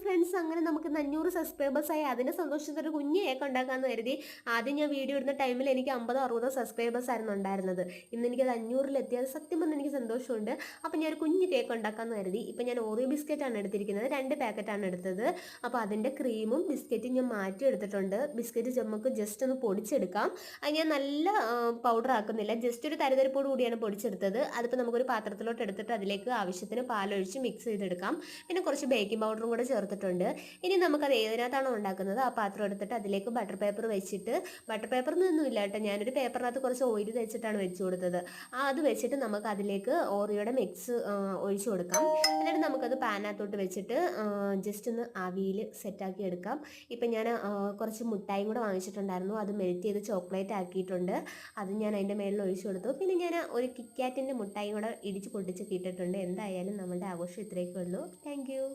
Friends, അങ്ങനെ നമുക്ക് 500 സബ്സ്ക്രൈബേഴ്സായി. അതിൻ്റെ സന്തോഷത്തിൽ കുഞ്ഞ് കേക്ക് ഉണ്ടാക്കാമെന്ന് കരുതി. ആദ്യം ഞാൻ വീഡിയോ ഇടുന്ന ടൈമിൽ എനിക്ക് 50-60 സബ്സ്ക്രൈബേഴ്സ് ആയിരുന്നു ഉണ്ടായിരുന്നത്. ഇന്ന് എനിക്കത് 500-ലെത്തിയത് സത്യം പറഞ്ഞാൽ എനിക്ക് സന്തോഷമുണ്ട്. അപ്പം ഞാനൊരു കുഞ്ഞ് കേക്ക് ഉണ്ടാക്കാമെന്ന് കരുതി. ഇപ്പം ഞാൻ ഓറിയോ ബിസ്ക്കറ്റാണ് എടുത്തിരിക്കുന്നത്, 2 പാക്കറ്റാണ് എടുത്തത്. അപ്പോൾ അതിൻ്റെ ക്രീമും ബിസ്ക്കറ്റും ഞാൻ മാറ്റി എടുത്തിട്ടുണ്ട്. ബിസ്ക്കറ്റ് നമുക്ക് ജസ്റ്റ് ഒന്ന് പൊടിച്ചെടുക്കാം. അത് ഞാൻ നല്ല പൗഡർ ആക്കുന്നില്ല, ജസ്റ്റ് ഒരു തരിതരിപ്പോട് കൂടിയാണ് പൊടിച്ചെടുത്തത്. അതിപ്പോൾ നമുക്കൊരു പാത്രത്തിലോട്ട് എടുത്തിട്ട് അതിലേക്ക് ആവശ്യത്തിന് പാലൊഴിച്ച് മിക്സ് ചെയ്തെടുക്കാം. പിന്നെ കുറച്ച് ബേക്കിംഗ് പൗഡറും കൂടെ ചേർത്തിട്ടുണ്ട്. ഇനി നമുക്കത് ഏതിനകത്താണോ ഉണ്ടാക്കുന്നത് ആ പാത്രം എടുത്തിട്ട് അതിലേക്ക് ബട്ടർ പേപ്പർ വെച്ചിട്ട്, ബട്ടർ പേപ്പറിനൊന്നും ഇല്ല കേട്ടോ, ഞാനൊരു പേപ്പറിനകത്ത് കുറച്ച് ഓയിൽ തേച്ചിട്ടാണ് വെച്ച് കൊടുത്തത്. അത് വെച്ചിട്ട് നമുക്ക് അതിലേക്ക് ഓറിയോയുടെ മിക്സ് ഒഴിച്ചു കൊടുക്കാം. എന്നിട്ട് നമുക്കത് പാനകത്തോട്ട് വെച്ചിട്ട് ജസ്റ്റ് ഒന്ന് ആവിയിൽ സെറ്റാക്കി എടുക്കാം. ഇപ്പം ഞാൻ കുറച്ച് മുട്ടായും കൂടെ വാങ്ങിച്ചിട്ടുണ്ടായിരുന്നു, അത് മെൽറ്റ് ചെയ്ത് ചോക്ലേറ്റ് ആക്കിയിട്ടുണ്ട്. അത് ഞാൻ അതിൻ്റെ മേളിൽ ഒഴിച്ചു കൊടുത്തു. പിന്നെ ഞാൻ ഒരു കിറ്റ്കാറ്റിൻ്റെ മുട്ടായും കൂടെ ഇടിച്ച് പൊട്ടിച്ചൊക്കെ ഇട്ടിട്ടുണ്ട്. എന്തായാലും നമ്മുടെ ആഘോഷം ഇത്രയൊക്കെ ഉള്ളൂ. Thank you.